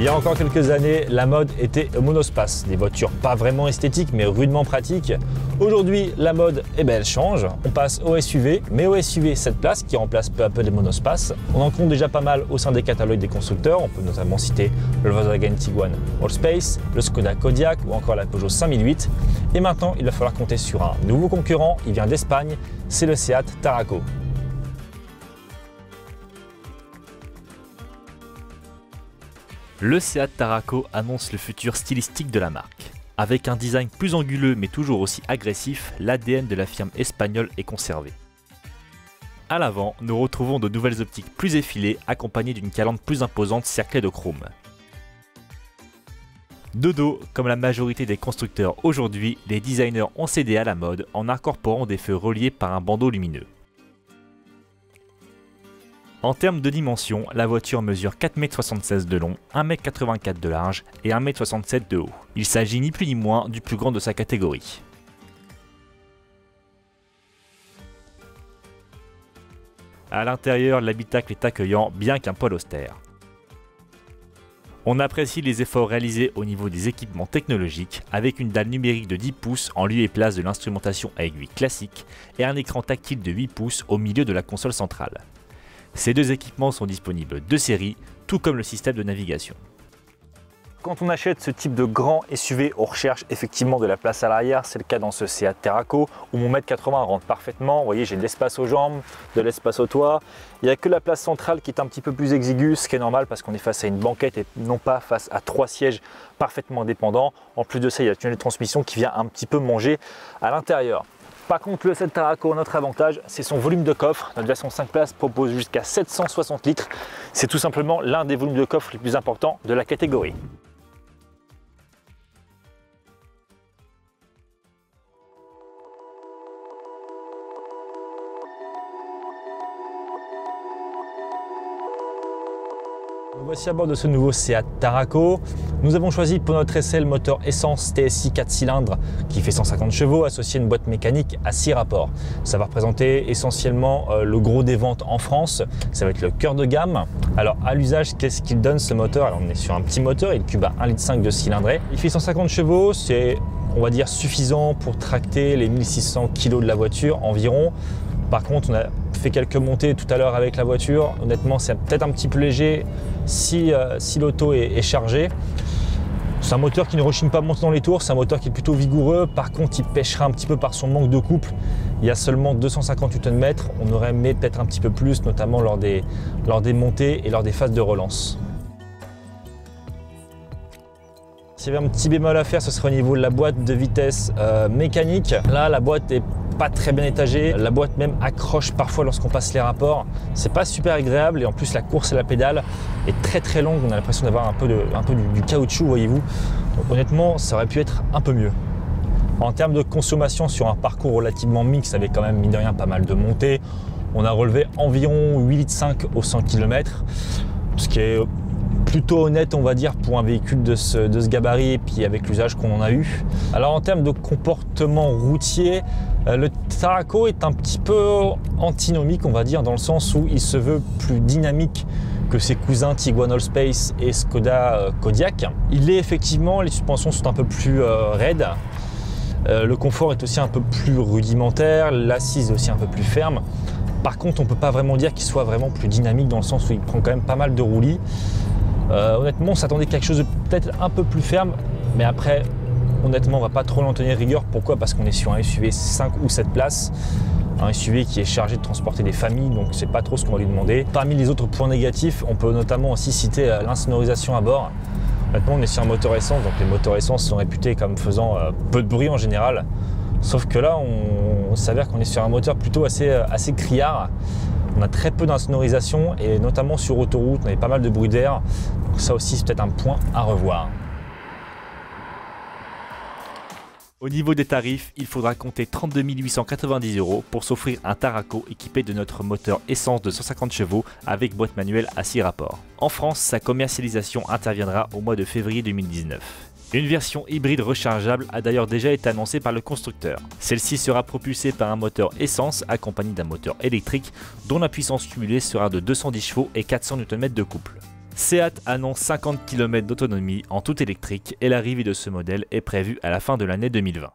Il y a encore quelques années, la mode était au monospace, des voitures pas vraiment esthétiques mais rudement pratiques. Aujourd'hui, la mode, elle change, on passe au SUV, mais au SUV 7 places qui remplace peu à peu les monospaces. On en compte déjà pas mal au sein des catalogues des constructeurs, on peut notamment citer le Volkswagen Tiguan Allspace, le Skoda Kodiaq ou encore la Peugeot 5008. Et maintenant, il va falloir compter sur un nouveau concurrent, il vient d'Espagne, c'est le Seat Tarraco. Le Seat Tarraco annonce le futur stylistique de la marque. Avec un design plus anguleux mais toujours aussi agressif, l'ADN de la firme espagnole est conservé. À l'avant, nous retrouvons de nouvelles optiques plus effilées accompagnées d'une calandre plus imposante cerclée de chrome. De dos, comme la majorité des constructeurs aujourd'hui, les designers ont cédé à la mode en incorporant des feux reliés par un bandeau lumineux. En termes de dimension, la voiture mesure 4,76 m de long, 1,84 m de large et 1,67 m de haut. Il s'agit ni plus ni moins du plus grand de sa catégorie. À l'intérieur, l'habitacle est accueillant bien qu'un poil austère. On apprécie les efforts réalisés au niveau des équipements technologiques avec une dalle numérique de 10 pouces en lieu et place de l'instrumentation à aiguille classique et un écran tactile de 8 pouces au milieu de la console centrale. Ces deux équipements sont disponibles de série, tout comme le système de navigation. Quand on achète ce type de grand SUV, on recherche effectivement de la place à l'arrière. C'est le cas dans ce Seat Tarraco où mon 1,80 m rentre parfaitement. Vous voyez, j'ai de l'espace aux jambes, de l'espace au toit. Il n'y a que la place centrale qui est un petit peu plus exiguë, ce qui est normal parce qu'on est face à une banquette et non pas face à 3 sièges parfaitement indépendants. En plus de ça, il y a le tunnel de transmission qui vient un petit peu manger à l'intérieur. Par contre, le Seat Tarraco, notre avantage, c'est son volume de coffre. Notre version 5 places propose jusqu'à 760 litres. C'est tout simplement l'un des volumes de coffre les plus importants de la catégorie. Voici à bord de ce nouveau Seat Tarraco. Nous avons choisi pour notre essai le moteur essence TSI 4 cylindres qui fait 150 chevaux associé à une boîte mécanique à 6 rapports. Ça va représenter essentiellement le gros des ventes en France. Ça va être le cœur de gamme. Alors à l'usage, qu'est-ce qu'il donne ce moteur? Alors on est sur un petit moteur, il cube à 1,5 litre de cylindrée. Il fait 150 chevaux, c'est on va dire suffisant pour tracter les 1600 kg de la voiture environ. Par contre, on a fait quelques montées tout à l'heure avec la voiture. Honnêtement, c'est peut-être un petit peu léger si l'auto est chargée. C'est un moteur qui ne rechigne pas à monter dans les tours, c'est un moteur qui est plutôt vigoureux. Par contre, il pêchera un petit peu par son manque de couple. Il y a seulement 250 Nm. On aurait aimé peut-être un petit peu plus, notamment lors des montées et lors des phases de relance. S'il y avait un petit bémol à faire, ce serait au niveau de la boîte de vitesse mécanique. Là, la boîte est pas très bien étagée. La boîte même accroche parfois lorsqu'on passe les rapports. C'est pas super agréable et en plus la course à la pédale est très longue. On a l'impression d'avoir un peu du caoutchouc, voyez-vous. Donc honnêtement, ça aurait pu être un peu mieux. En termes de consommation sur un parcours relativement mixte, avec quand même mine de rien pas mal de montées, on a relevé environ 8,5 litres au 100 km, ce qui est plutôt honnête, on va dire, pour un véhicule de ce gabarit et puis avec l'usage qu'on en a eu. Alors en termes de comportement routier, le Tarraco est un petit peu antinomique, on va dire, dans le sens où il se veut plus dynamique que ses cousins Tiguan Allspace et Skoda Kodiaq. Il est effectivement, les suspensions sont un peu plus raides. Le confort est aussi un peu plus rudimentaire, l'assise est aussi un peu plus ferme. Par contre, on ne peut pas vraiment dire qu'il soit vraiment plus dynamique dans le sens où il prend quand même pas mal de roulis. Honnêtement, on s'attendait à quelque chose de peut-être un peu plus ferme, mais après, honnêtement, on va pas trop l'en tenir rigueur. Pourquoi? Parce qu'on est sur un SUV 5 ou 7 places, un SUV qui est chargé de transporter des familles, donc c'est pas trop ce qu'on va lui demander. Parmi les autres points négatifs, on peut notamment aussi citer l'insonorisation à bord. Maintenant, on est sur un moteur essence, donc les moteurs essence sont réputés comme faisant peu de bruit en général. Sauf que là, on s'avère qu'on est sur un moteur plutôt assez criard. On a très peu d'insonorisation et notamment sur autoroute, on avait pas mal de bruit d'air. Donc ça aussi, c'est peut-être un point à revoir. Au niveau des tarifs, il faudra compter 32 890 € pour s'offrir un Tarraco équipé de notre moteur essence de 150 chevaux avec boîte manuelle à 6 rapports. En France, sa commercialisation interviendra au mois de février 2019. Une version hybride rechargeable a d'ailleurs déjà été annoncée par le constructeur. Celle-ci sera propulsée par un moteur essence accompagné d'un moteur électrique dont la puissance cumulée sera de 210 chevaux et 400 Nm de couple. Seat annonce 50 km d'autonomie en tout électrique et l'arrivée de ce modèle est prévue à la fin de l'année 2020.